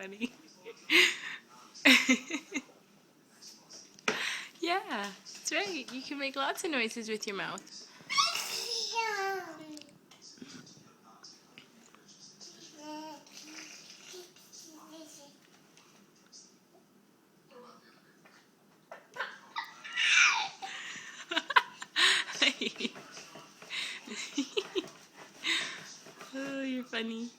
funny. Yeah, that's right. You can make lots of noises with your mouth. Oh, you're funny.